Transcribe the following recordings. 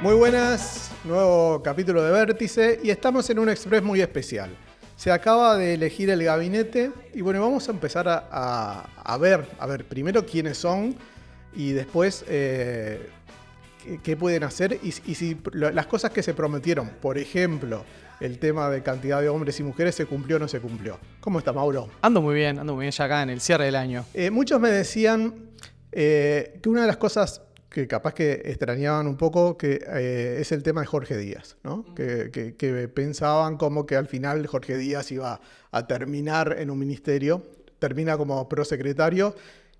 Muy buenas, nuevo capítulo de Vértice y estamos en un express muy especial. Se acaba de elegir el gabinete y bueno, vamos a empezar a ver primero quiénes son y después qué pueden hacer y si las cosas que se prometieron, por ejemplo, el tema de cantidad de hombres y mujeres se cumplió o no se cumplió. ¿Cómo está, Mauro? Ando muy bien ya acá en el cierre del año. Muchos me decían que una de las cosas que capaz que extrañaban un poco, que es el tema de Jorge Díaz, ¿no? Que pensaban como que al final Jorge Díaz iba a terminar en un ministerio, termina como prosecretario.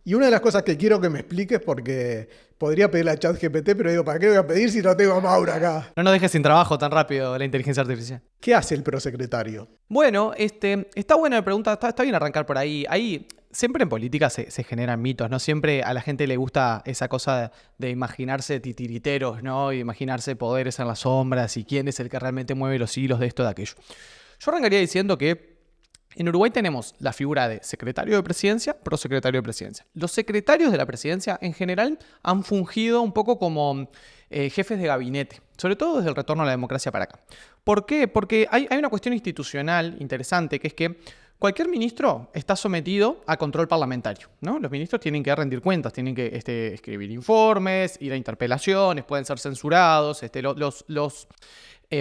Y una de las cosas que quiero que me expliques, porque podría pedirle a ChatGPT, pero digo, ¿para qué voy a pedir si no tengo a Mauro acá? No nos dejes sin trabajo tan rápido la inteligencia artificial. ¿Qué hace el prosecretario? Bueno, está buena la pregunta, está bien arrancar por ahí. Ahí siempre en política se generan mitos, ¿no? Siempre a la gente le gusta esa cosa de imaginarse titiriteros, ¿no? Y imaginarse poderes en las sombras y quién es el que realmente mueve los hilos de esto, de aquello. Yo arrancaría diciendo que en Uruguay tenemos la figura de secretario de presidencia, prosecretario de presidencia. Los secretarios de la presidencia en general han fungido un poco como jefes de gabinete, sobre todo desde el retorno a la democracia para acá. ¿Por qué? Porque hay una cuestión institucional interesante, que es que cualquier ministro está sometido a control parlamentario, ¿no? Los ministros tienen que rendir cuentas, tienen que escribir informes, ir a interpelaciones, pueden ser censurados. Los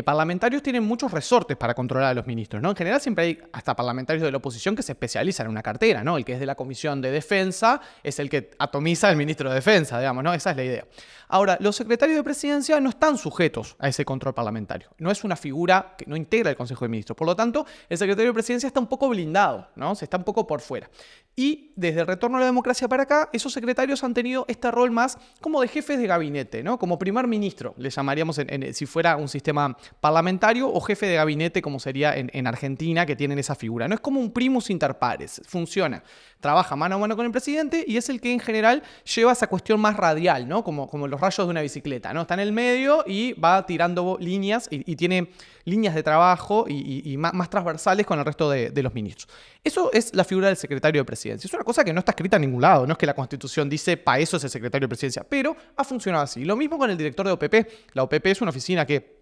parlamentarios tienen muchos resortes para controlar a los ministros, ¿no? En general siempre hay hasta parlamentarios de la oposición que se especializan en una cartera, ¿no? El que es de la Comisión de Defensa es el que atomiza al ministro de Defensa, digamos, ¿no? Esa es la idea. Ahora, los secretarios de presidencia no están sujetos a ese control parlamentario. No es una figura que no integra el Consejo de Ministros. Por lo tanto, el secretario de presidencia está un poco blindado, ¿no? Se está un poco por fuera. Y desde el retorno a la democracia para acá, esos secretarios han tenido este rol más como de jefes de gabinete, ¿no? Como primer ministro, le llamaríamos si fuera un sistema parlamentario, o jefe de gabinete, como sería en Argentina, que tienen esa figura. No es como un primus inter pares, funciona. Trabaja mano a mano con el presidente y es el que en general lleva esa cuestión más radial, ¿no? Como los rayos de una bicicleta, ¿no? Está en el medio y va tirando líneas y tiene líneas de trabajo y más transversales con el resto de los ministros. Eso es la figura del secretario de presidencia. Es una cosa que no está escrita en ningún lado, no es que la Constitución dice, para eso es el secretario de presidencia, pero ha funcionado así. Lo mismo con el director de OPP. La OPP es una oficina que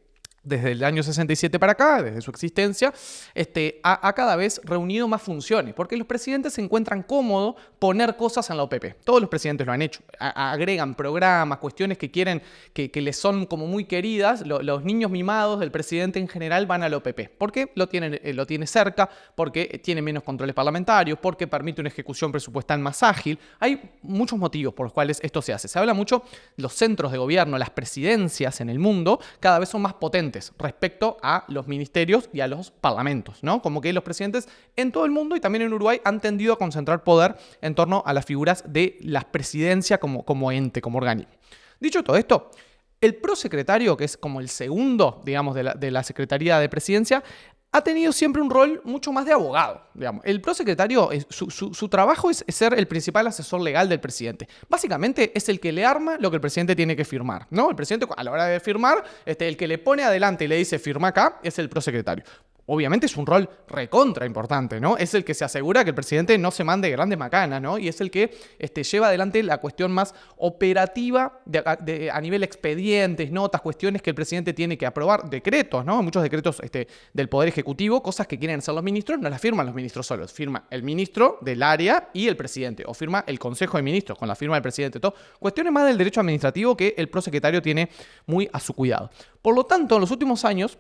desde el año 67 para acá, desde su existencia, ha cada vez reunido más funciones, porque los presidentes se encuentran cómodos poner cosas en la OPP. Todos los presidentes lo han hecho. Agregan programas, cuestiones que quieren, que les son como muy queridas. Los niños mimados del presidente en general van a la OPP. ¿Por qué? Lo tiene cerca, porque tiene menos controles parlamentarios, porque permite una ejecución presupuestal más ágil. Hay muchos motivos por los cuales esto se hace. Se habla mucho, los centros de gobierno, las presidencias en el mundo, cada vez son más potentes respecto a los ministerios y a los parlamentos, ¿no? Como que los presidentes en todo el mundo y también en Uruguay han tendido a concentrar poder en torno a las figuras de la presidencia como ente, como organismo. Dicho todo esto, el prosecretario, que es como el segundo, digamos, de la Secretaría de Presidencia, ha tenido siempre un rol mucho más de abogado, digamos. El prosecretario, su trabajo es ser el principal asesor legal del presidente. Básicamente es el que le arma lo que el presidente tiene que firmar, ¿no? El presidente, a la hora de firmar, el que le pone adelante y le dice firma acá, es el prosecretario. Obviamente es un rol recontra importante, ¿no? Es el que se asegura que el presidente no se mande grandes macanas, ¿no? Y es el que lleva adelante la cuestión más operativa a nivel expedientes, notas, cuestiones que el presidente tiene que aprobar, decretos, ¿no? Muchos decretos del Poder Ejecutivo, cosas que quieren hacer los ministros, no las firman los ministros solos, firma el ministro del área y el presidente, o firma el Consejo de Ministros con la firma del presidente, todo. Cuestiones más del derecho administrativo que el prosecretario tiene muy a su cuidado. Por lo tanto, en los últimos años,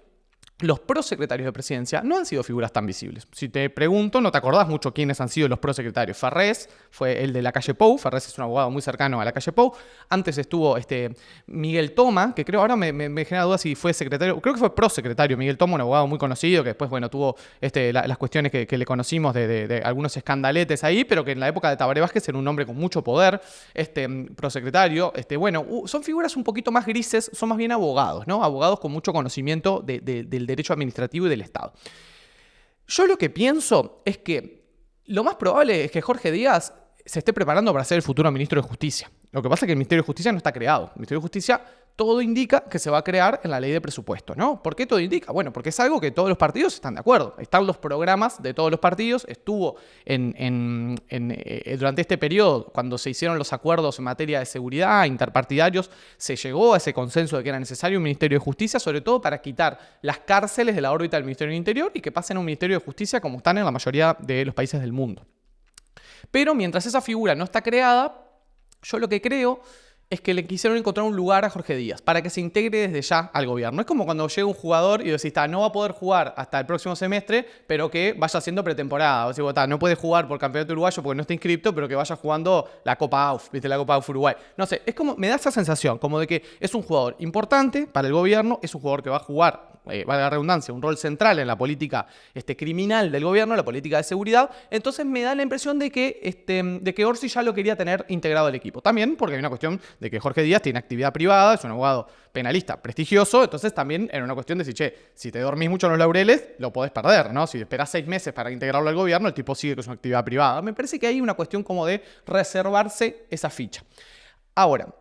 los prosecretarios de presidencia no han sido figuras tan visibles. Si te pregunto, no te acordás mucho quiénes han sido los prosecretarios. Ferrés fue el de la calle Pou. Ferrés es un abogado muy cercano a la calle Pou. Antes estuvo Miguel Toma, que creo ahora me genera duda si fue secretario. Creo que fue prosecretario. Miguel Toma, un abogado muy conocido, que después, bueno, tuvo las cuestiones que le conocimos de algunos escandaletes ahí, pero que en la época de Tabaré Vázquez era un hombre con mucho poder. Prosecretario. Son figuras un poquito más grises, son más bien abogados, ¿no? Abogados con mucho conocimiento del derecho administrativo y del Estado. Yo lo que pienso es que lo más probable es que Jorge Díaz se esté preparando para ser el futuro ministro de Justicia. Lo que pasa es que el Ministerio de Justicia no está creado. El Ministerio de Justicia todo indica que se va a crear en la ley de presupuesto, ¿no? ¿Por qué todo indica? Bueno, porque es algo que todos los partidos están de acuerdo. Están los programas de todos los partidos. Estuvo durante este periodo, cuando se hicieron los acuerdos en materia de seguridad, interpartidarios, se llegó a ese consenso de que era necesario un Ministerio de Justicia, sobre todo para quitar las cárceles de la órbita del Ministerio del Interior y que pasen a un Ministerio de Justicia como están en la mayoría de los países del mundo. Pero mientras esa figura no está creada, yo lo que creo es que le quisieron encontrar un lugar a Jorge Díaz para que se integre desde ya al gobierno. Es como cuando llega un jugador y decís, no va a poder jugar hasta el próximo semestre, pero que vaya haciendo pretemporada. O sea, no puede jugar por campeonato uruguayo porque no está inscripto, pero que vaya jugando la Copa AUF, ¿viste? La Copa AUF Uruguay. No sé, es como, me da esa sensación, como de que es un jugador importante para el gobierno, es un jugador que va a jugar, valga la redundancia, un rol central en la política criminal del gobierno, la política de seguridad. Entonces me da la impresión de que Orsi ya lo quería tener integrado al equipo. También porque hay una cuestión de que Jorge Díaz tiene actividad privada, es un abogado penalista prestigioso, entonces también era una cuestión de decir, si te dormís mucho en los laureles, lo podés perder, ¿no? Si esperás 6 meses para integrarlo al gobierno, el tipo sigue con su actividad privada. Me parece que hay una cuestión como de reservarse esa ficha. Ahora,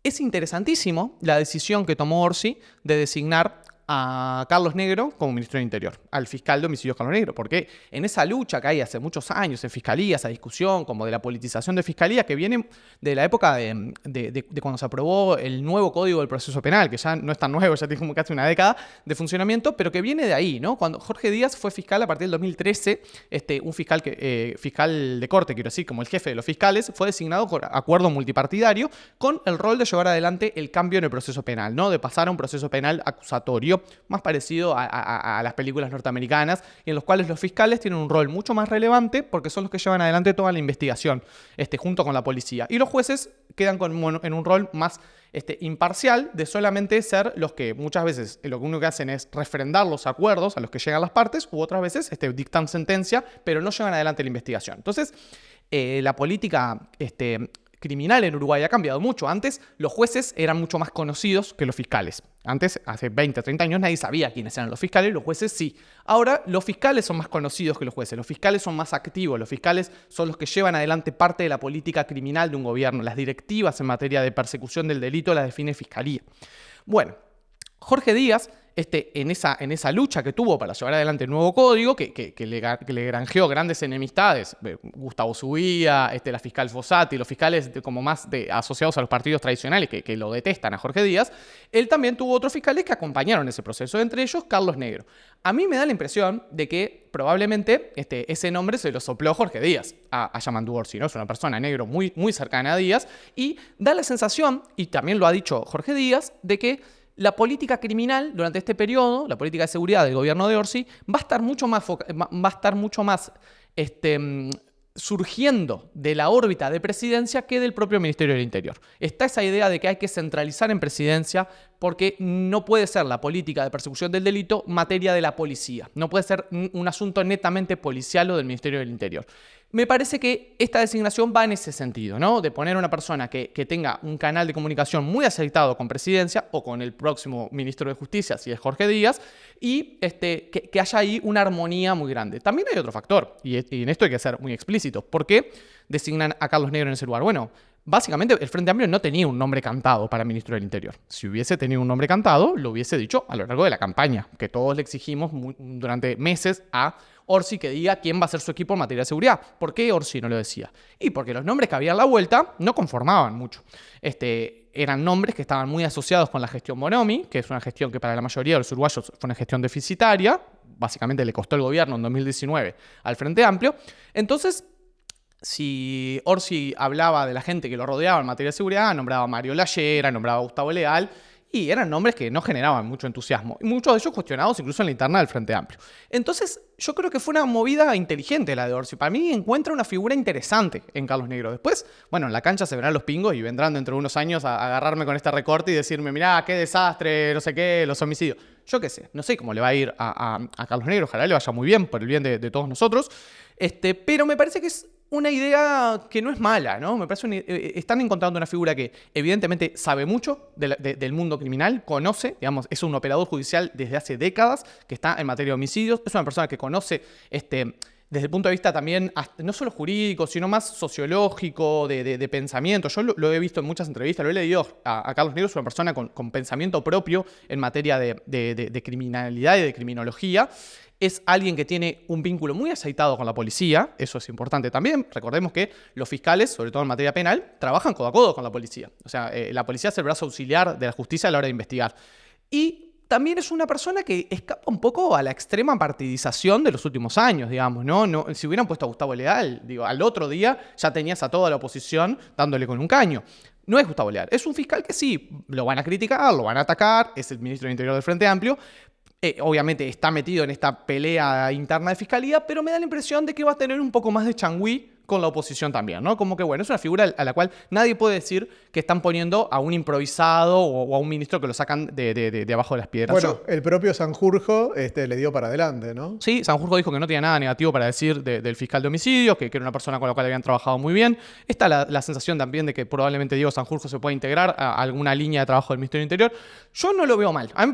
es interesantísimo la decisión que tomó Orsi de designar a Carlos Negro como ministro del Interior, al fiscal de homicidios Carlos Negro, porque en esa lucha que hay hace muchos años en Fiscalía, esa discusión como de la politización de Fiscalía, que viene de la época de cuando se aprobó el nuevo Código del Proceso Penal, que ya no es tan nuevo, ya tiene como casi una década de funcionamiento, pero que viene de ahí, ¿no? Cuando Jorge Díaz fue fiscal a partir del 2013, un fiscal de corte, quiero decir, como el jefe de los fiscales, fue designado por acuerdo multipartidario con el rol de llevar adelante el cambio en el proceso penal, ¿no? De pasar a un proceso penal acusatorio más parecido a las películas norteamericanas, y en los cuales los fiscales tienen un rol mucho más relevante porque son los que llevan adelante toda la investigación junto con la policía. Y los jueces quedan en un rol más imparcial, de solamente ser los que muchas veces lo único que hacen es refrendar los acuerdos a los que llegan las partes, u otras veces dictan sentencia, pero no llevan adelante la investigación. Entonces, la política criminal en Uruguay ha cambiado mucho. Antes los jueces eran mucho más conocidos que los fiscales. Antes, hace 20, 30 años, nadie sabía quiénes eran los fiscales, los jueces sí. Ahora los fiscales son más conocidos que los jueces, los fiscales son más activos, los fiscales son los que llevan adelante parte de la política criminal de un gobierno. Las directivas en materia de persecución del delito las define Fiscalía. Bueno, Jorge Díaz, en esa lucha que tuvo para llevar adelante el nuevo código, que le granjeó grandes enemistades, Gustavo Subía, la fiscal Fossati, los fiscales como más asociados a los partidos tradicionales que lo detestan a Jorge Díaz, él también tuvo otros fiscales que acompañaron ese proceso, entre ellos Carlos Negro. A mí me da la impresión de que probablemente ese nombre se lo sopló Jorge Díaz a Yamandu Orsi, ¿no? Es una persona negro muy, muy cercana a Díaz, y da la sensación, y también lo ha dicho Jorge Díaz, de que la política criminal durante este periodo, la política de seguridad del gobierno de Orsi, va a estar mucho más surgiendo de la órbita de presidencia que del propio Ministerio del Interior. Está esa idea de que hay que centralizar en presidencia porque no puede ser la política de persecución del delito materia de la policía. No puede ser un asunto netamente policial o del Ministerio del Interior. Me parece que esta designación va en ese sentido, ¿no? De poner a una persona que tenga un canal de comunicación muy aceitado con presidencia o con el próximo ministro de Justicia, si es Jorge Díaz, y que haya ahí una armonía muy grande. También hay otro factor, y en esto hay que ser muy explícitos. ¿Por qué designan a Carlos Negro en ese lugar? Bueno, básicamente el Frente Amplio no tenía un nombre cantado para ministro del Interior. Si hubiese tenido un nombre cantado, lo hubiese dicho a lo largo de la campaña, que todos le exigimos durante meses a Orsi que diga quién va a ser su equipo en materia de seguridad. ¿Por qué Orsi no lo decía? Y porque los nombres que había en la vuelta no conformaban mucho. Eran nombres que estaban muy asociados con la gestión Bonomi, que es una gestión que para la mayoría de los uruguayos fue una gestión deficitaria. Básicamente le costó el gobierno en 2019 al Frente Amplio. Entonces, si Orsi hablaba de la gente que lo rodeaba en materia de seguridad, nombraba a Mario Lallera, nombraba a Gustavo Leal, y eran nombres que no generaban mucho entusiasmo, y muchos de ellos cuestionados incluso en la interna del Frente Amplio. Entonces, yo creo que fue una movida inteligente la de Orsi. Para mí encuentra una figura interesante en Carlos Negro. Después, bueno, en la cancha se verán los pingos y vendrán dentro de unos años a agarrarme con este recorte y decirme, mirá, qué desastre, no sé qué, los homicidios. Yo qué sé, no sé cómo le va a ir a Carlos Negro, ojalá le vaya muy bien, por el bien de todos nosotros, pero me parece que es una idea que no es mala, ¿no? Me parece están encontrando una figura que evidentemente sabe mucho del mundo criminal, conoce, digamos, es un operador judicial desde hace décadas que está en materia de homicidios, es una persona que conoce desde el punto de vista también, no solo jurídico, sino más sociológico, de pensamiento. Yo lo he visto en muchas entrevistas, lo he leído a Carlos Negro, es una persona con pensamiento propio en materia de criminalidad y de criminología. Es alguien que tiene un vínculo muy aceitado con la policía, eso es importante también. Recordemos que los fiscales, sobre todo en materia penal, trabajan codo a codo con la policía. O sea, la policía es el brazo auxiliar de la justicia a la hora de investigar. Y también es una persona que escapa un poco a la extrema partidización de los últimos años, digamos, ¿no? Si hubieran puesto a Gustavo Leal, digo, al otro día ya tenías a toda la oposición dándole con un caño. No es Gustavo Leal, es un fiscal que sí, lo van a criticar, lo van a atacar, es el ministro del Interior del Frente Amplio. Obviamente está metido en esta pelea interna de fiscalía, pero me da la impresión de que va a tener un poco más de changüí con la oposición también, ¿no? Como que, bueno, es una figura a la cual nadie puede decir que están poniendo a un improvisado o a un ministro que lo sacan de abajo de las piedras. Bueno, el propio Sanjurjo le dio para adelante, ¿no? Sí, Sanjurjo dijo que no tenía nada negativo para decir del fiscal de homicidios, que era una persona con la cual habían trabajado muy bien. Está la sensación también de que probablemente Diego Sanjurjo se pueda integrar a alguna línea de trabajo del Ministerio del Interior. Yo no lo veo mal. A mí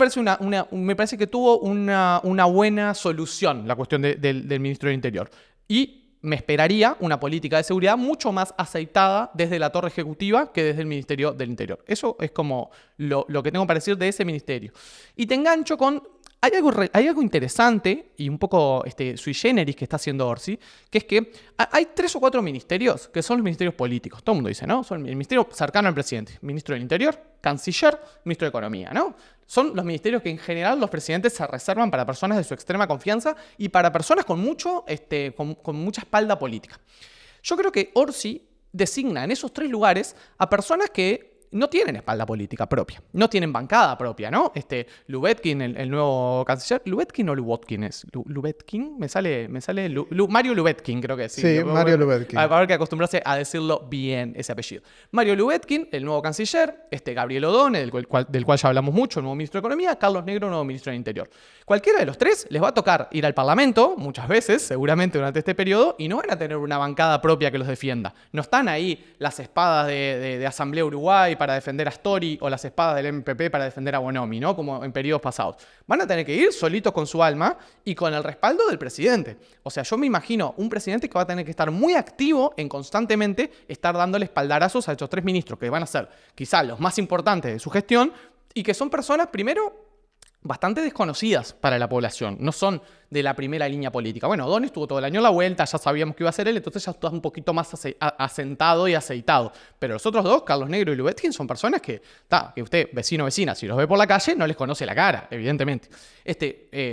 me parece que tuvo una buena solución la cuestión del Ministro del Interior. Y me esperaría una política de seguridad mucho más aceitada desde la torre ejecutiva que desde el Ministerio del Interior. Eso es como lo que tengo para decir de ese ministerio. Y te engancho con... Hay algo interesante y un poco sui generis que está haciendo Orsi, que es que hay 3 o 4 ministerios que son los ministerios políticos. Todo el mundo dice, ¿no? Son el ministerio cercano al presidente. Ministro del Interior, Canciller, Ministro de Economía, ¿no? Son los ministerios que en general los presidentes se reservan para personas de su extrema confianza y para personas con mucha espalda política. Yo creo que Orsi designa en esos 3 lugares a personas que no tienen espalda política propia, no tienen bancada propia, ¿no? Lubetkin, el nuevo canciller, ¿Lubetkin o Lubotkin es? ¿Lubetkin? Me sale Mario Lubetkin, creo que sí. Sí, Mario Lubetkin. Va a haber que acostumbrarse a decirlo bien, ese apellido. Mario Lubetkin, el nuevo canciller, Gabriel Odone, del cual ya hablamos mucho, el nuevo ministro de Economía, Carlos Negro, nuevo ministro del Interior. Cualquiera de los 3 les va a tocar ir al Parlamento, muchas veces, seguramente durante este periodo, y no van a tener una bancada propia que los defienda. No están ahí las espadas de Asamblea Uruguay para defender a Astori o las espadas del MPP para defender a Bonomi, ¿no? Como en periodos pasados. Van a tener que ir solitos con su alma y con el respaldo del presidente. O sea, yo me imagino un presidente que va a tener que estar muy activo en constantemente estar dándole espaldarazos a estos 3 ministros, que van a ser quizá los más importantes de su gestión y que son personas, primero, bastante desconocidas para la población. No son de la primera línea política. Bueno, Odone estuvo todo el año en la vuelta, ya sabíamos que iba a ser él, entonces ya está un poquito más asentado y aceitado. Pero los otros 2, Carlos Negro y Lubetkin, son personas que usted, vecino o vecina, si los ve por la calle, no les conoce la cara, evidentemente.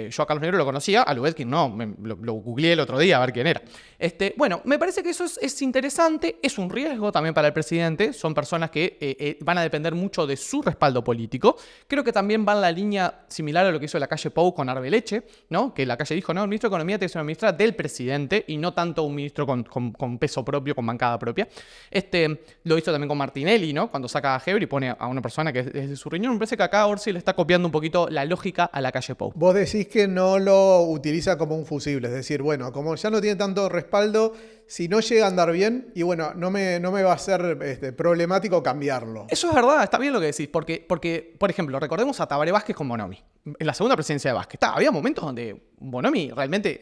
Yo a Carlos Negro lo conocía, a Lubetkin no, lo googleé el otro día a ver quién era. Bueno, me parece que eso es interesante, es un riesgo también para el presidente, son personas que van a depender mucho de su respaldo político. Creo que también va en la línea similar a lo que hizo la calle Pou con Arbeleche, ¿no? Que la calle dijo, no, el ministro de Economía tiene que ser una ministra del presidente y no tanto un ministro con peso propio, con bancada propia. Lo hizo también con Martinelli, ¿no? Cuando saca a Heber y pone a una persona que es de su riñón. Me parece que acá Orsi le está copiando un poquito la lógica a la calle Pou. Vos decís que no lo utiliza como un fusible, es decir, bueno, como ya no tiene tanto respaldo, si no llega a andar bien, y bueno, no me va a ser problemático cambiarlo. Eso es verdad, está bien lo que decís, porque por ejemplo, recordemos a Tabaré Vázquez con Bonomi. En la segunda presidencia de Vázquez, había momentos donde Bonomi realmente,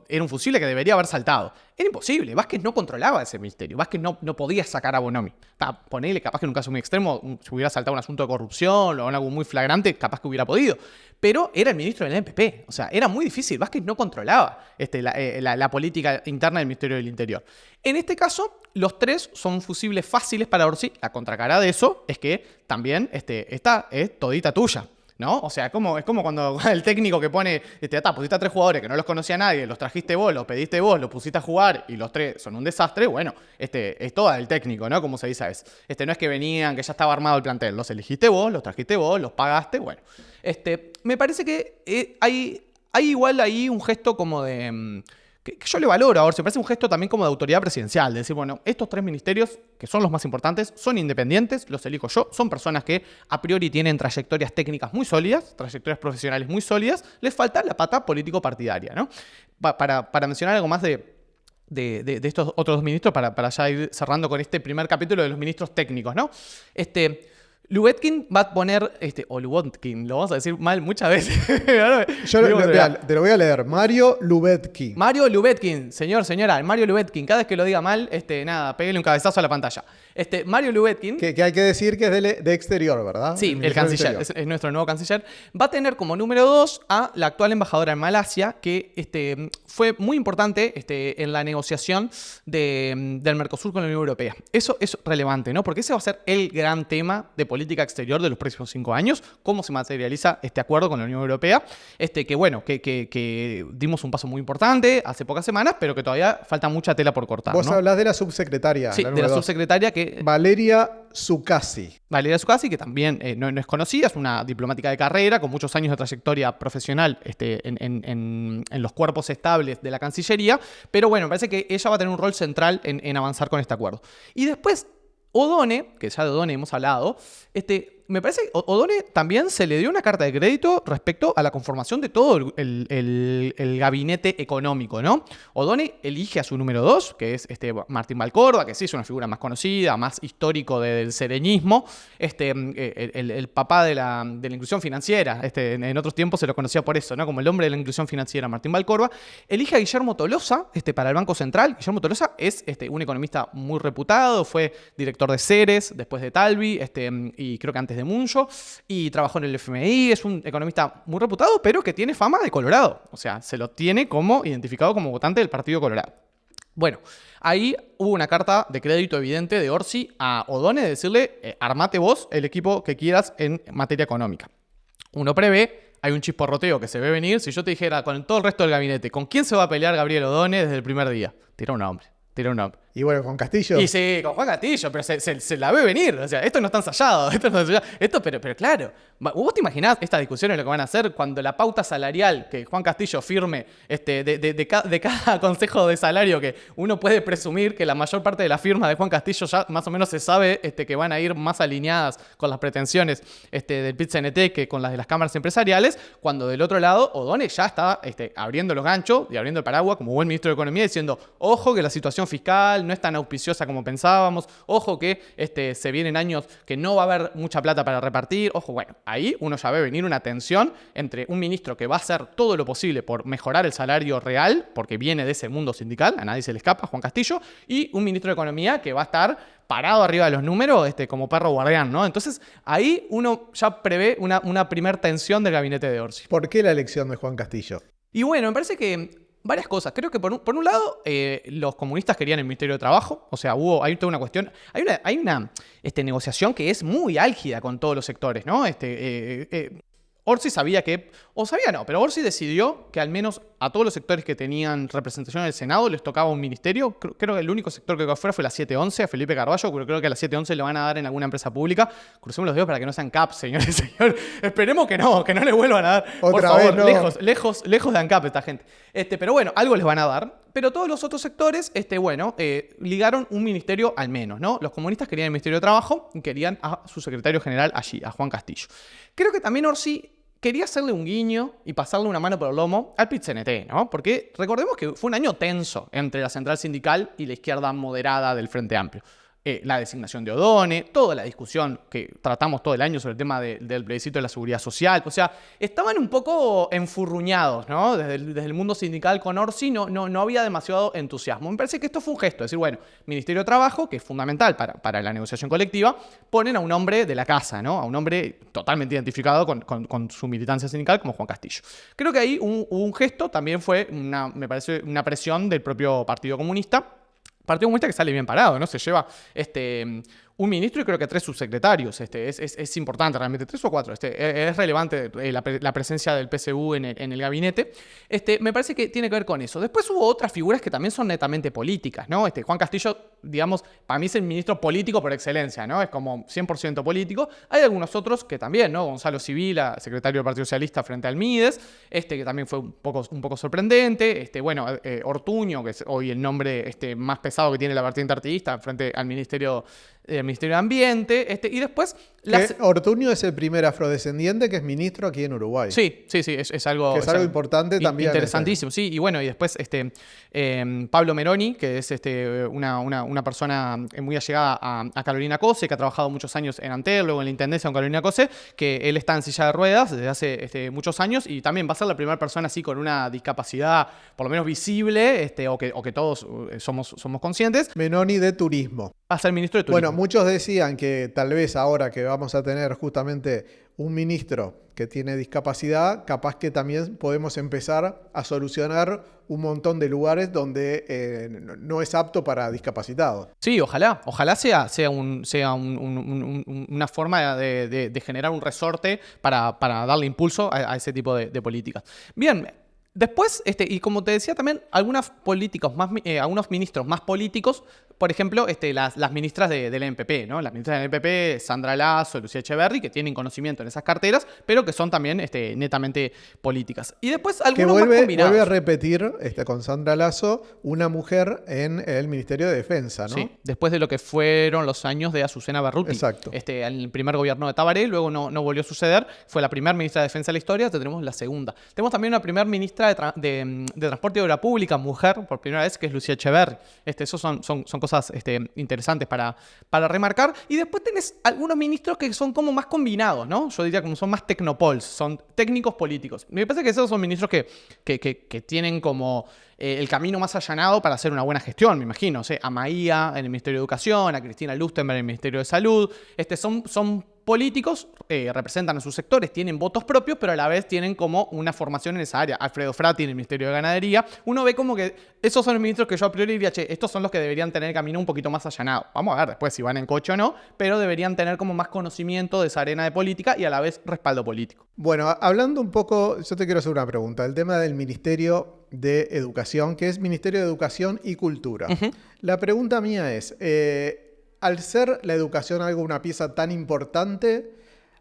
era un fusible que debería haber saltado. Era imposible, Vázquez no controlaba ese ministerio, Vázquez no podía sacar a Bonomi. Ponele, capaz que en un caso muy extremo, si hubiera saltado un asunto de corrupción o algo muy flagrante, capaz que hubiera podido. Pero era el ministro del MPP, o sea, era muy difícil, Vázquez no controlaba la política interna del Ministerio del Interior. En este caso, los 3 son fusibles fáciles para Orsi. La contracara de eso es que también esta es todita tuya, ¿no? O sea, es como cuando el técnico que pone, pusiste a 3 jugadores que no los conocía nadie, los trajiste vos, los pediste vos, los pusiste a jugar y los 3 son un desastre. Bueno, es toda del técnico, ¿no? Como se dice a veces. No es que venían, que ya estaba armado el plantel, los elegiste vos, los trajiste vos, los pagaste, bueno. Me parece que hay igual ahí un gesto como de... que yo le valoro ahora, se parece un gesto también como de autoridad presidencial, de decir, bueno, estos 3 ministerios, que son los más importantes, son independientes, los elijo yo, son personas que a priori tienen trayectorias técnicas muy sólidas, trayectorias profesionales muy sólidas, les falta la pata político-partidaria, ¿no? Para mencionar algo más de estos otros 2 ministros, para ya ir cerrando con este primer capítulo de los ministros técnicos, ¿no? Lubetkin va a poner, o Lubotkin, lo vamos a decir mal muchas veces. Te lo voy a leer. Mario Lubetkin. Mario Lubetkin, señora, Mario Lubetkin. Cada vez que lo diga mal, nada, pégale un cabezazo a la pantalla. Mario Lubetkin. Que hay que decir que es de exterior, ¿verdad? Sí, el canciller, es nuestro nuevo canciller. Va a tener como número 2 a la actual embajadora en Malasia, que fue muy importante en la negociación del Mercosur con la Unión Europea. Eso es relevante, ¿no? Porque ese va a ser el gran tema de política exterior de los próximos 5 años, cómo se materializa este acuerdo con la Unión Europea, que dimos un paso muy importante hace pocas semanas, pero que todavía falta mucha tela por cortar. Vos ¿no? hablás de la subsecretaria. Sí, de la subsecretaria que... Valeria Zuccasi. Valeria Zuccasi, que también no es conocida, es una diplomática de carrera con muchos años de trayectoria profesional en los cuerpos estables de la Cancillería, pero bueno, me parece que ella va a tener un rol central en avanzar con este acuerdo. Y después, Odone, que ya de Odone hemos hablado, me parece que Odone también se le dio una carta de crédito respecto a la conformación de todo el gabinete económico, ¿no? Odone elige a su número 2, que es Martín Valcórdoba, que sí es una figura más conocida, más histórico del sereñismo, el papá de la inclusión financiera. En otros tiempos se lo conocía por eso, ¿no? Como el hombre de la inclusión financiera, Martín Valcórdoba. Elige a Guillermo Tolosa para el Banco Central. Guillermo Tolosa es un economista muy reputado, fue director de Ceres, después de Talvi, y creo que antes de Muncho, y trabajó en el FMI, es un economista muy reputado, pero que tiene fama de Colorado. O sea, se lo tiene identificado como votante del Partido Colorado. Bueno, ahí hubo una carta de crédito evidente de Orsi a Odone de decirle, armate vos el equipo que quieras en materia económica. Uno prevé, hay un chisporroteo que se ve venir. Si yo te dijera con todo el resto del gabinete, ¿con quién se va a pelear Gabriel Odone desde el primer día? Tira un nombre. Y bueno, con Castillo. Y sí, con Juan Castillo, pero se la ve venir. O sea, esto no está ensayado. Pero claro, ¿vos te imaginás estas discusiones lo que van a hacer cuando la pauta salarial que Juan Castillo firme de cada consejo de salario, que uno puede presumir que la mayor parte de la firma de Juan Castillo ya más o menos se sabe que van a ir más alineadas con las pretensiones del PIT-CNT que con las de las cámaras empresariales, cuando del otro lado Odone ya está abriendo los ganchos y abriendo el paraguas como buen ministro de Economía, diciendo, ojo que la situación fiscal no es tan auspiciosa como pensábamos, ojo que se vienen años que no va a haber mucha plata para repartir, ojo, bueno, ahí uno ya ve venir una tensión entre un ministro que va a hacer todo lo posible por mejorar el salario real, porque viene de ese mundo sindical, a nadie se le escapa, Juan Castillo, y un ministro de Economía que va a estar parado arriba de los números como perro guardián, ¿no? Entonces, ahí uno ya prevé una primer tensión del gabinete de Orsi. ¿Por qué la elección de Juan Castillo? Y bueno, me parece que varias cosas. Creo que por un lado, los comunistas querían el Ministerio de Trabajo. O sea, hay toda una cuestión. Hay una negociación que es muy álgida con todos los sectores, ¿no? Orsi sabía que, o sabía no, pero Orsi decidió que al menos a todos los sectores que tenían representación en el Senado les tocaba un ministerio. Creo que el único sector que quedó afuera fue la 711, a Felipe Carballo, pero creo que a la 711 le van a dar en alguna empresa pública. Crucemos los dedos para que no sean CAP, señores y señores. Esperemos que no le vuelvan a dar. Por favor, no. lejos de ANCAP esta gente. Pero bueno, algo les van a dar. Pero todos los otros sectores, ligaron un ministerio al menos, ¿no? Los comunistas querían el Ministerio de Trabajo y querían a su secretario general allí, a Juan Castillo. Creo que también Orsi quería hacerle un guiño y pasarle una mano por el lomo al PIT-CNT, ¿no? Porque recordemos que fue un año tenso entre la central sindical y la izquierda moderada del Frente Amplio. La designación de Odone, toda la discusión que tratamos todo el año sobre el tema del plebiscito de la seguridad social. O sea, estaban un poco enfurruñados, ¿no? Desde el mundo sindical con Orsi no había demasiado entusiasmo. Me parece que esto fue un gesto. Es decir, bueno, Ministerio de Trabajo, que es fundamental para la negociación colectiva, ponen a un hombre de la casa, ¿no? A un hombre totalmente identificado con su militancia sindical como Juan Castillo. Creo que ahí hubo un gesto, también fue, me parece, una presión del propio Partido Comunista. Partido Comunista que sale bien parado, ¿no? Se lleva un ministro y creo que 3 subsecretarios. Es importante realmente, 3 o 4. Es relevante la presencia del PSU en el gabinete. Me parece que tiene que ver con eso. Después hubo otras figuras que también son netamente políticas, ¿no? Juan Castillo, digamos, para mí es el ministro político por excelencia, ¿no? Es como 100% político. Hay algunos otros que también, ¿no? Gonzalo Sibila, secretario del Partido Socialista frente al Mides, que también fue un poco sorprendente. Ortuño, que es hoy el nombre más pesado que tiene la vertiente artiguista frente al Ministerio del Ministerio de Ambiente, y después... Ortuño es el primer afrodescendiente que es ministro aquí en Uruguay. Sí, es algo... Que es algo importante también. Interesantísimo, sí. Y bueno, y después Pablo Meroni, que es una persona muy allegada a Carolina Cose, que ha trabajado muchos años en Antel, luego en la Intendencia con Carolina Cose, que él está en silla de ruedas desde hace muchos años y también va a ser la primera persona así con una discapacidad por lo menos visible, o que todos somos conscientes. Meroni de turismo. Va a ser ministro de Turismo. Bueno, muchos decían que tal vez ahora que vamos a tener justamente un ministro que tiene discapacidad, capaz que también podemos empezar a solucionar un montón de lugares donde no es apto para discapacitados. Sí, ojalá sea una forma de generar un resorte para darle impulso a ese tipo de políticas. Bien. Después, y como te decía también, algunos ministros más políticos, por ejemplo, las ministras del MPP, ¿no? Las ministras del MPP, Sandra Lasso, Lucía Echeverri, que tienen conocimiento en esas carteras, pero que son también netamente políticas. Y después algunos más combinados. Vuelve a repetir con Sandra Lasso una mujer en el Ministerio de Defensa, ¿no? Sí, después de lo que fueron los años de Azucena Berruti. Exacto. El primer gobierno de Tabaré, luego no volvió a suceder. Fue la primera ministra de Defensa de la historia, tenemos la segunda. Tenemos también una primera ministra de Transporte y Obra Pública, mujer, por primera vez, que es Lucía Echeverri. Esos son cosas interesantes para remarcar. Y después tenés algunos ministros que son como más combinados, ¿no? Yo diría como son más tecnopols, son técnicos políticos. Me parece que esos son ministros que tienen como el camino más allanado para hacer una buena gestión, me imagino. O sea, a Maía en el Ministerio de Educación, a Cristina Lustenberg en el Ministerio de Salud. Son políticos, representan a sus sectores, tienen votos propios, pero a la vez tienen como una formación en esa área. Alfredo Frati en el Ministerio de Ganadería. Uno ve como que esos son los ministros que yo a priori diría, estos son los que deberían tener el camino un poquito más allanado. Vamos a ver después si van en coche o no, pero deberían tener como más conocimiento de esa arena de política y a la vez respaldo político. Bueno, hablando un poco, yo te quiero hacer una pregunta. El tema del Ministerio de Educación, que es Ministerio de Educación y Cultura. Uh-huh. La pregunta mía es, al ser la educación una pieza tan importante,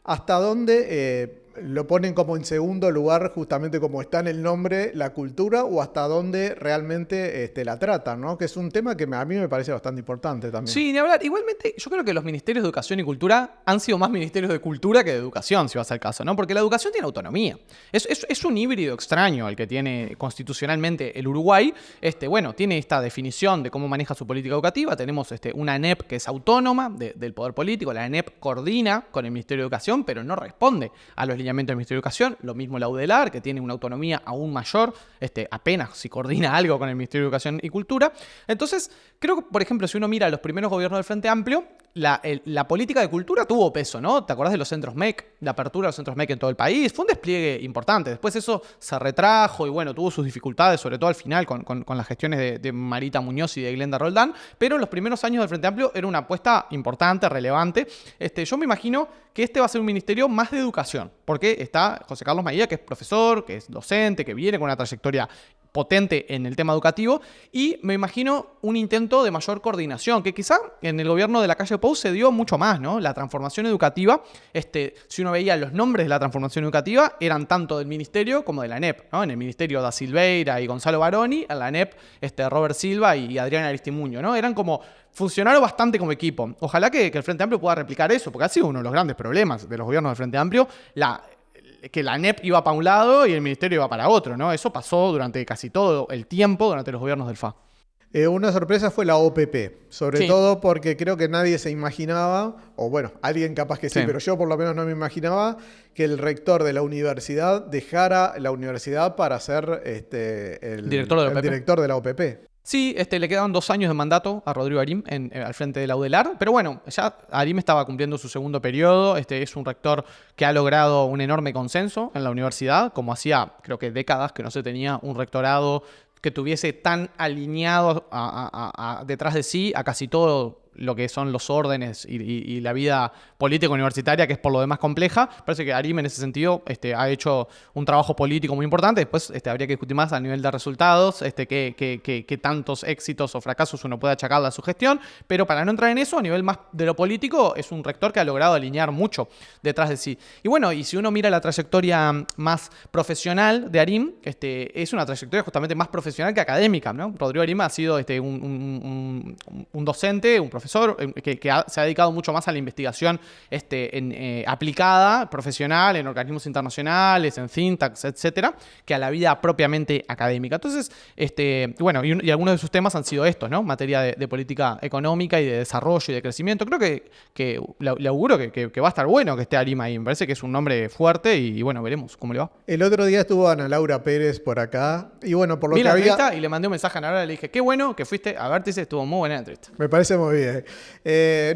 ¿hasta dónde lo ponen como en segundo lugar, justamente como está en el nombre, la cultura, o hasta dónde realmente la tratan, ¿no? Que es un tema que a mí me parece bastante importante también. Sí, ni hablar. Igualmente, yo creo que los ministerios de Educación y Cultura han sido más ministerios de cultura que de educación, si vas al caso, ¿no? Porque la educación tiene autonomía. Es un híbrido extraño el que tiene constitucionalmente el Uruguay. Tiene esta definición de cómo maneja su política educativa. Tenemos una ANEP que es autónoma del poder político. La ANEP coordina con el Ministerio de Educación, pero no responde a los lineamientos del Ministerio de Educación. Lo mismo la UDELAR, que tiene una autonomía aún mayor, apenas si coordina algo con el Ministerio de Educación y Cultura. Entonces, creo que, por ejemplo, si uno mira los primeros gobiernos del Frente Amplio, la política de cultura tuvo peso, ¿no? ¿Te acordás de los centros MEC? La apertura de los centros MEC en todo el país. Fue un despliegue importante. Después eso se retrajo y, tuvo sus dificultades, sobre todo al final con las gestiones de Marita Muñoz y de Glenda Roldán. Pero en los primeros años del Frente Amplio era una apuesta importante, relevante. Yo me imagino que va a ser un ministerio más de educación, porque está José Carlos Maía, que es profesor, que es docente, que viene con una trayectoria potente en el tema educativo, y me imagino un intento de mayor coordinación, que quizá en el gobierno de Lacalle Pou se dio mucho más, ¿no? La transformación educativa, si uno veía los nombres de la transformación educativa, eran tanto del ministerio como de la ANEP, ¿no? En el ministerio Da Silveira y Gonzalo Baroni, en la ANEP Robert Silva y Adriana Aristimuño, ¿no? Eran como... funcionaron bastante como equipo. Ojalá que el Frente Amplio pueda replicar eso, porque ha sido uno de los grandes problemas de los gobiernos del Frente Amplio, que la ANEP iba para un lado y el ministerio iba para otro, ¿no? Eso pasó durante casi todo el tiempo durante los gobiernos del FA. Una sorpresa fue la OPP, sobre todo porque creo que nadie se imaginaba, o alguien capaz que sí, pero yo por lo menos no me imaginaba que el rector de la universidad dejara la universidad para ser el director de la OPP. Sí, le quedaban 2 años de mandato a Rodrigo Arim al frente de la UDELAR, pero ya Arim estaba cumpliendo su segundo periodo. Es un rector que ha logrado un enorme consenso en la universidad, como hacía creo que décadas que no se tenía un rectorado que tuviese tan alineado detrás de sí a casi todo lo que son los órdenes y la vida política universitaria, que es por lo demás compleja. Parece que Arim en ese sentido ha hecho un trabajo político muy importante. Después habría que discutir más a nivel de resultados, qué tantos éxitos o fracasos uno puede achacarle a su gestión, pero para no entrar en eso, a nivel más de lo político, es un rector que ha logrado alinear mucho detrás de sí. Y si uno mira la trayectoria más profesional de Arim, es una trayectoria justamente más profesional que académica, ¿no? Rodrigo Arim ha sido un docente, un profesor profesor se ha dedicado mucho más a la investigación aplicada, profesional, en organismos internacionales, en think tanks, etcétera, que a la vida propiamente académica. Entonces, bueno, y algunos de sus temas han sido estos, ¿no? Materia de política económica y de desarrollo y de crecimiento. Creo que le auguro que va a estar bueno que esté Arima ahí. Me parece que es un nombre fuerte y bueno, veremos cómo le va. El otro día estuvo Ana Laura Pérez por acá y bueno, por lo Vi que la había... entrevista y le mandé un mensaje a Ana Laura y le dije, qué bueno que fuiste a Vértice, estuvo muy buena la entrevista. Me parece muy bien.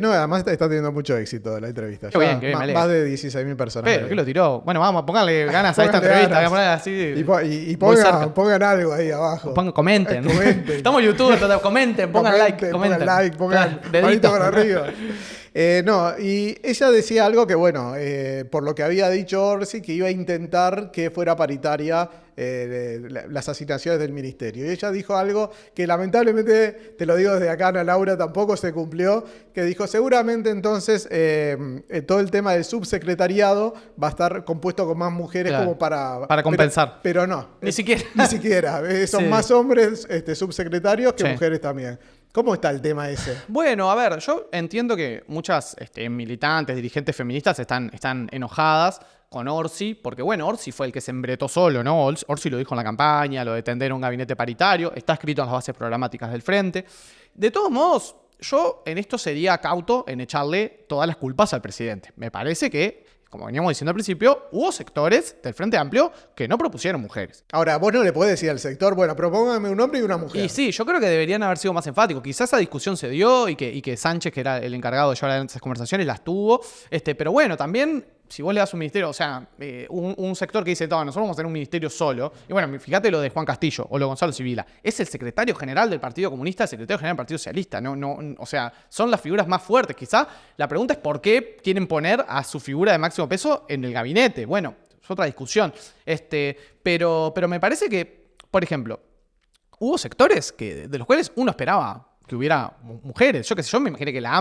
No, además está teniendo mucho éxito la entrevista. Qué bien, me más de 16.000 personas. Pero, ¿qué lo tiró? Bueno, vamos, pónganle ganas a esta entrevista. Así, y pongan algo ahí abajo. Comenten. Estamos en YouTube, comenten, pongan like, pongan dedito para arriba. Y ella decía algo que, bueno, por lo que había dicho Orsi, que iba a intentar que fuera paritaria las asignaciones del ministerio. Y ella dijo algo que lamentablemente, te lo digo desde acá, Ana Laura, tampoco se cumplió, que dijo, seguramente entonces todo el tema del subsecretariado va a estar compuesto con más mujeres, claro, como para compensar. Pero no. Ni siquiera. Ni siquiera. Son más hombres subsecretarios que mujeres también. ¿Cómo está el tema ese? Bueno, a ver, yo entiendo que muchas militantes, dirigentes feministas están enojadas con Orsi, porque bueno, Orsi fue el que se embretó solo, ¿no? Orsi lo dijo en la campaña, lo de tender un gabinete paritario, está escrito en las bases programáticas del Frente. De todos modos, yo en esto sería cauto en echarle todas las culpas al presidente. Me parece que, como veníamos diciendo al principio, hubo sectores del Frente Amplio que no propusieron mujeres. Ahora, vos no le podés decir al sector, bueno, propóngame un hombre y una mujer. Y sí, yo creo que deberían haber sido más enfáticos. Quizás esa discusión se dio y que Sánchez, que era el encargado de llevar adelante esas conversaciones, las tuvo. Pero bueno, también, si vos le das un ministerio, o sea, un sector que dice, no, nosotros vamos a tener un ministerio solo. Y bueno, fíjate lo de Juan Castillo o lo de Gonzalo Sibila. Es el secretario general del Partido Comunista, el secretario general del Partido Socialista. O sea, son las figuras más fuertes. Quizá la pregunta es por qué quieren poner a su figura de máximo peso en el gabinete. Bueno, es otra discusión. Pero me parece que, por ejemplo, hubo sectores de los cuales uno esperaba que hubiera mujeres. Yo qué sé, yo me imaginé que la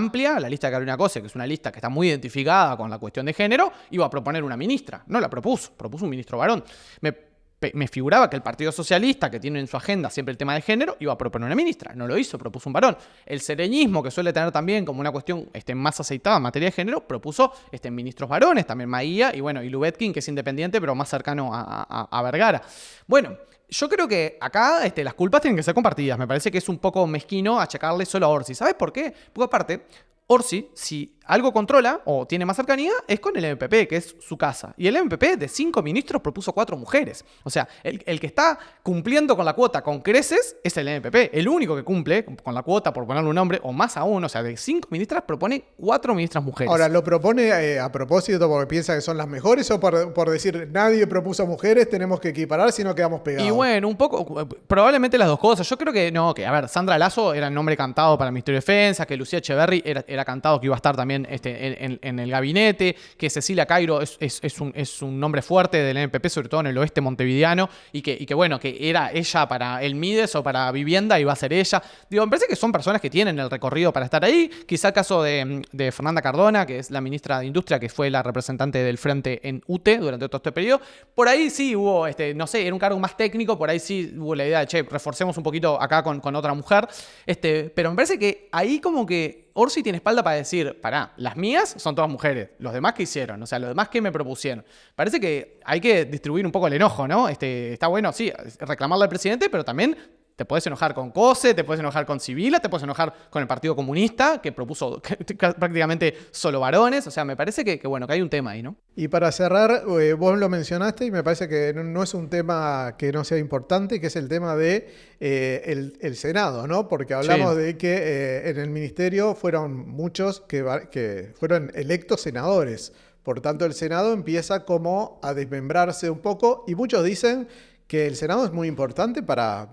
lista de Carolina Cose, que es una lista que está muy identificada con la cuestión de género, iba a proponer una ministra. No la propuso un ministro varón. Me figuraba que el Partido Socialista, que tiene en su agenda siempre el tema de género, iba a proponer una ministra. No lo hizo, propuso un varón. El sereñismo, que suele tener también como una cuestión más aceitada en materia de género, propuso ministros varones, también Maía, y bueno, y Lubetkin, que es independiente, pero más cercano a Vergara. Bueno, yo creo que acá las culpas tienen que ser compartidas. Me parece que es un poco mezquino achacarle solo a Orsi. ¿Sabes por qué? Porque aparte, Orsi, si algo controla o tiene más cercanía, es con el MPP, que es su casa. Y el MPP de 5 ministros propuso 4 mujeres. O sea, el que está cumpliendo con la cuota con creces es el MPP. El único que cumple con la cuota, por ponerle un nombre, o más aún, o sea, de 5 ministras propone 4 ministras mujeres. Ahora, ¿lo propone a propósito porque piensa que son las mejores o por decir nadie propuso mujeres, tenemos que equiparar si no quedamos pegados? Y bueno, un poco, probablemente las dos cosas. Yo creo que no, a ver, Sandra Lasso era el nombre cantado para el Ministerio de Defensa, que Lucía Echeverri era cantado que iba a estar también en el gabinete, que Cecilia Cairo es un nombre fuerte del MPP, sobre todo en el oeste montevideano, y que bueno, que era ella para el Mides o para vivienda, iba a ser ella. Digo, me parece que son personas que tienen el recorrido para estar ahí. Quizá el caso de Fernanda Cardona, que es la ministra de Industria, que fue la representante del Frente en UTE durante todo este periodo. Por ahí sí hubo, no sé, era un cargo más técnico, por ahí sí hubo la idea de, reforcemos un poquito acá con otra mujer. Pero me parece que ahí como que Orsi tiene espalda para decir, pará, las mías son todas mujeres, los demás que hicieron, o sea, los demás que me propusieron. Parece que hay que distribuir un poco el enojo, ¿no? Está bueno, sí, reclamarle al presidente, pero también te podés enojar con Cose, te podés enojar con Sibila, te podés enojar con el Partido Comunista, que propuso prácticamente solo varones. O sea, me parece que bueno, que hay un tema ahí, ¿no? Y para cerrar, vos lo mencionaste y me parece que no es un tema que no sea importante, que es el tema de el Senado, ¿no? Porque hablamos de que en el ministerio fueron muchos que fueron electos senadores. Por tanto, el Senado empieza como a desmembrarse un poco y muchos dicen que el Senado es muy importante para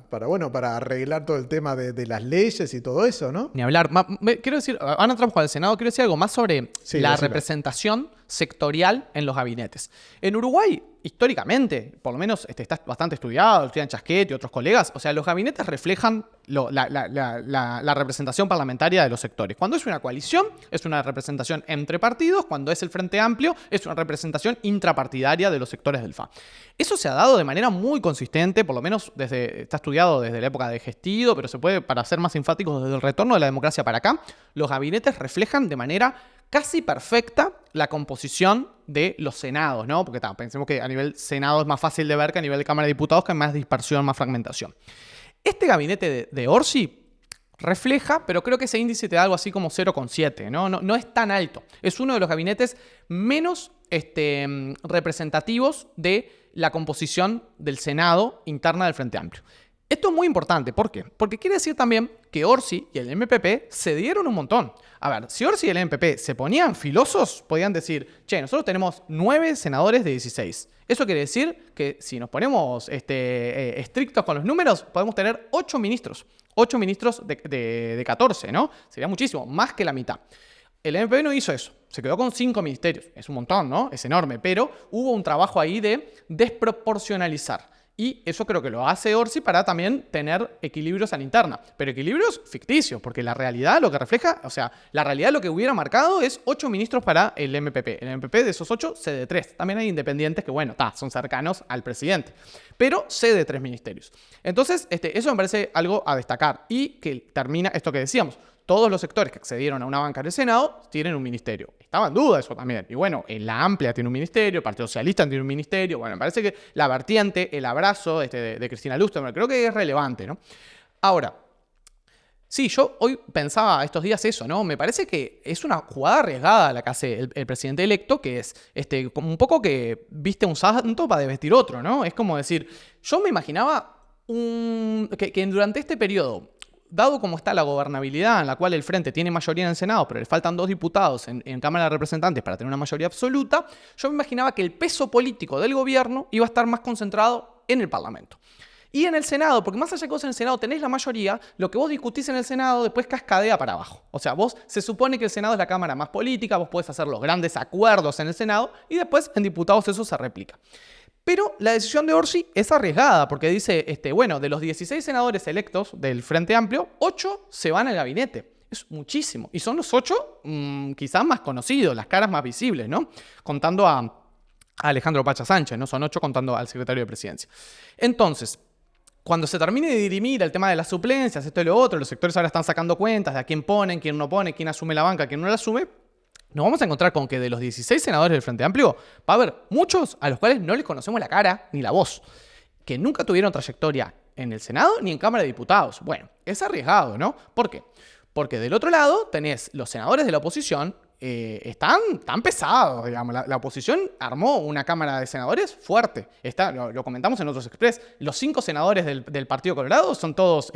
arreglar todo el tema de las leyes y todo eso, ¿no? Ni hablar. Quiero decir, ahora entramos con el Senado, quiero decir algo más sobre la representación sectorial en los gabinetes. En Uruguay, históricamente, por lo menos está bastante estudiado, estudian Chasquet y otros colegas, o sea, los gabinetes reflejan la representación parlamentaria de los sectores. Cuando es una coalición, es una representación entre partidos. Cuando es el Frente Amplio, es una representación intrapartidaria de los sectores del FA. Eso se ha dado de manera muy consistente, por lo menos está estudiado desde la época de Gestido, pero se puede, para ser más enfáticos, desde el retorno de la democracia para acá. Los gabinetes reflejan de manera casi perfecta la composición de los senados, ¿no? Porque pensemos que a nivel senado es más fácil de ver que a nivel de Cámara de Diputados, que hay más dispersión, más fragmentación. Este gabinete de Orsi refleja, pero creo que ese índice te da algo así como 0,7, ¿no? No es tan alto. Es uno de los gabinetes menos representativos de la composición del Senado interna del Frente Amplio. Esto es muy importante. ¿Por qué? Porque quiere decir también que Orsi y el MPP se dieron un montón. A ver, si Orsi y el MPP se ponían filosos, podían decir, che, nosotros tenemos 9 senadores de 16. Eso quiere decir que si nos ponemos estrictos con los números, podemos tener 8 ministros. 8 ministros de 14, ¿no? Sería muchísimo, más que la mitad. El MPP no hizo eso. Se quedó con 5 ministerios. Es un montón, ¿no? Es enorme. Pero hubo un trabajo ahí de desproporcionalizar. Y eso creo que lo hace Orsi para también tener equilibrios a la interna. Pero equilibrios ficticios, porque la realidad lo que refleja, o sea, la realidad lo que hubiera marcado es 8 ministros para el MPP. El MPP de esos 8 cede 3. También hay independientes que, bueno, son cercanos al presidente. Pero cede 3 ministerios. Entonces, eso me parece algo a destacar. Y que termina esto que decíamos. Todos los sectores que accedieron a una banca del Senado tienen un ministerio. Estaba en duda eso también. Y bueno, la Amplia tiene un ministerio, el Partido Socialista tiene un ministerio. Bueno, me parece que la vertiente, el abrazo de Cristina Lustberg, creo que es relevante, ¿no? Ahora, sí, yo hoy pensaba estos días eso, ¿no? Me parece que es una jugada arriesgada la que hace el presidente electo, que es como un poco que viste un santo para desvestir otro, ¿no? Es como decir, yo me imaginaba que durante este periodo, dado como está la gobernabilidad en la cual el Frente tiene mayoría en el Senado, pero le faltan 2 diputados en Cámara de Representantes para tener una mayoría absoluta, yo me imaginaba que el peso político del gobierno iba a estar más concentrado en el Parlamento. Y en el Senado, porque más allá de cosas en el Senado tenés la mayoría, lo que vos discutís en el Senado después cascadea para abajo. O sea, se supone que el Senado es la cámara más política, vos podés hacer los grandes acuerdos en el Senado y después en diputados eso se replica. Pero la decisión de Orsi es arriesgada porque dice, bueno, de los 16 senadores electos del Frente Amplio, 8 se van al gabinete. Es muchísimo. Y son los 8 quizás más conocidos, las caras más visibles, ¿no? Contando a Alejandro Pacha Sánchez, ¿no? Son 8 contando al secretario de Presidencia. Entonces, cuando se termine de dirimir el tema de las suplencias, esto y lo otro, los sectores ahora están sacando cuentas de a quién ponen, quién no pone, quién asume la banca, quién no la asume. Nos vamos a encontrar con que de los 16 senadores del Frente Amplio va a haber muchos a los cuales no les conocemos la cara ni la voz, que nunca tuvieron trayectoria en el Senado ni en Cámara de Diputados. Bueno, es arriesgado, ¿no? ¿Por qué? Porque del otro lado tenés los senadores de la oposición, están tan pesados, digamos. La oposición armó una Cámara de Senadores fuerte. Lo comentamos en otros Express. Los 5 senadores del Partido Colorado son todos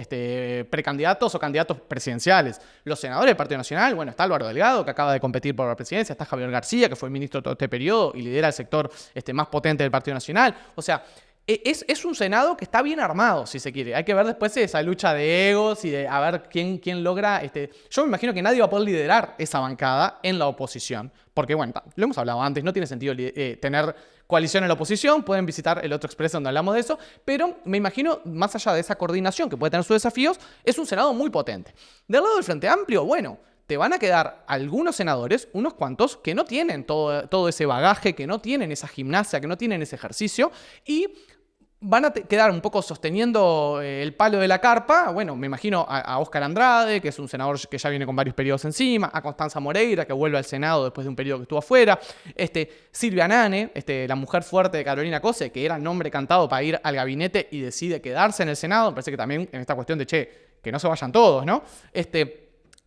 precandidatos o candidatos presidenciales. Los senadores del Partido Nacional, bueno, está Álvaro Delgado, que acaba de competir por la presidencia. Está Javier García, que fue ministro todo este periodo y lidera el sector más potente del Partido Nacional. O sea, es un Senado que está bien armado, si se quiere. Hay que ver después esa lucha de egos y de a ver quién logra. Yo me imagino que nadie va a poder liderar esa bancada en la oposición. Porque, bueno, lo hemos hablado antes, no tiene sentido tener coalición en la oposición. Pueden visitar el otro Express donde hablamos de eso. Pero me imagino, más allá de esa coordinación que puede tener sus desafíos, es un Senado muy potente. Del lado del Frente Amplio, bueno, te van a quedar algunos senadores, unos cuantos, que no tienen todo ese bagaje, que no tienen esa gimnasia, que no tienen ese ejercicio y van a quedar un poco sosteniendo el palo de la carpa. Bueno, me imagino a Óscar Andrade, que es un senador que ya viene con varios periodos encima, a Constanza Moreira, que vuelve al Senado después de un periodo que estuvo afuera, Silvia Nane, la mujer fuerte de Carolina Cose, que era el nombre cantado para ir al gabinete y decide quedarse en el Senado. Me parece que también en esta cuestión de, que no se vayan todos, ¿no?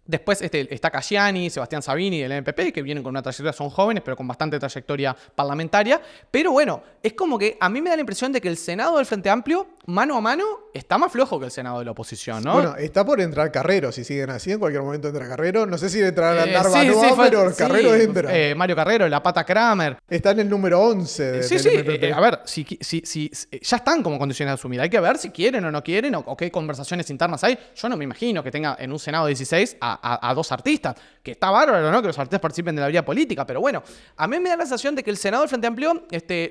Después está Cayani, Sebastián Sabini del MPP, que vienen con una trayectoria, son jóvenes, pero con bastante trayectoria parlamentaria. Pero bueno, es como que a mí me da la impresión de que el Senado del Frente Amplio, mano a mano, está más flojo que el Senado de la oposición, ¿no? Bueno, está por entrar Carrero, si siguen así, en cualquier momento entra Carrero. No sé si entrará Narváez, pero Carrero entra. Mario Carrero, La Pata Kramer. Está en el número 11 del MPP. A ver, si ya están como condiciones de asumir. Hay que ver si quieren o no quieren, o qué conversaciones internas hay. Yo no me imagino que tenga en un Senado 16 a a dos artistas, que está bárbaro, ¿no? Que los artistas participen de la vida política, pero bueno, a mí me da la sensación de que el Senado del Frente Amplio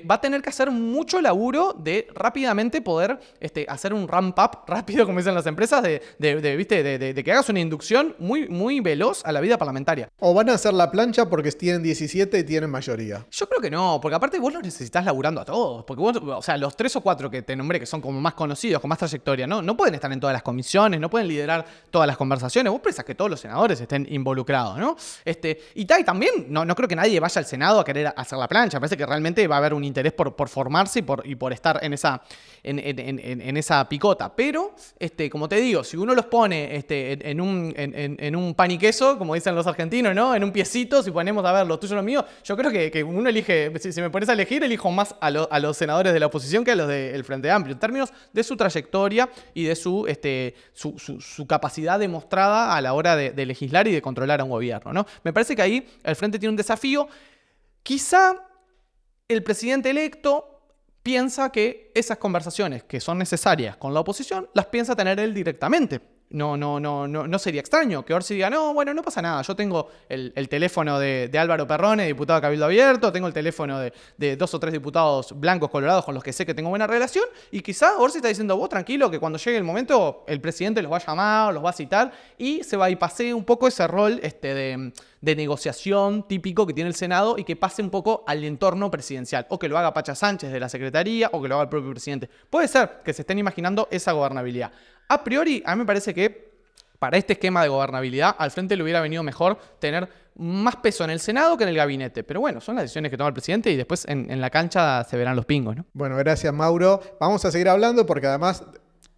va a tener que hacer mucho laburo de rápidamente poder hacer un ramp up rápido, como dicen las empresas, de que hagas una inducción muy, muy veloz a la vida parlamentaria. O van a hacer la plancha porque tienen 17 y tienen mayoría. Yo creo que no, porque aparte vos los necesitas laburando a todos, porque vos, o sea, los 3 o 4 que te nombré, que son como más conocidos, con más trayectoria, no pueden estar en todas las comisiones, no pueden liderar todas las conversaciones, vos pensás que todos los senadores estén involucrados, ¿no? Y también no creo que nadie vaya al Senado a querer hacer la plancha, me parece que realmente va a haber un interés por formarse y por estar en esa picota, pero, como te digo, si uno los pone en un pan y queso, como dicen los argentinos, ¿no? En un piecito, si ponemos a ver lo tuyo y lo mío, yo creo que uno elige, si me pones a elegir, elijo más a los senadores de la oposición que a los del Frente Amplio, en términos de su trayectoria y de su capacidad demostrada a la hora de legislar y de controlar a un gobierno, ¿no? Me parece que ahí el Frente tiene un desafío. Quizá el presidente electo piensa que esas conversaciones que son necesarias con la oposición las piensa tener él directamente. No sería extraño que Orsi diga, no, bueno, no pasa nada, yo tengo el teléfono de Álvaro Perrone, diputado de Cabildo Abierto, tengo el teléfono de 2 o 3 diputados blancos colorados con los que sé que tengo buena relación, y quizá Orsi está diciendo, vos tranquilo, que cuando llegue el momento el presidente los va a llamar, los va a citar, y se va y pase un poco ese rol de negociación típico que tiene el Senado y que pase un poco al entorno presidencial, o que lo haga Pacha Sánchez de la Secretaría, o que lo haga el propio presidente. Puede ser que se estén imaginando esa gobernabilidad. A priori, a mí me parece que para este esquema de gobernabilidad, al Frente le hubiera venido mejor tener más peso en el Senado que en el gabinete. Pero bueno, son las decisiones que toma el presidente y después en la cancha se verán los pingos, ¿no? Bueno, gracias, Mauro. Vamos a seguir hablando porque además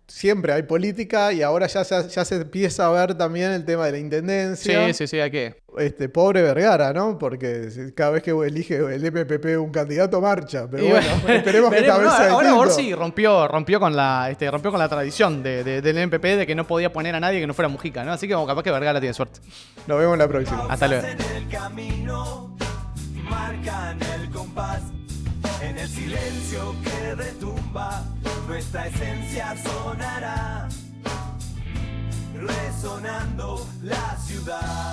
siempre hay política y ahora ya se empieza a ver también el tema de la intendencia. Sí, hay que... Pobre Vergara, ¿no? Porque cada vez que elige el MPP un candidato marcha. Pero bueno, esperemos que esta vez sea distinto. Ahora Orsi rompió con la tradición del MPP de que no podía poner a nadie que no fuera Mujica, ¿no? Así que capaz que Vergara tiene suerte. Nos vemos en la próxima. Hasta luego. En el silencio que retumba, nuestra esencia sonará, resonando la ciudad.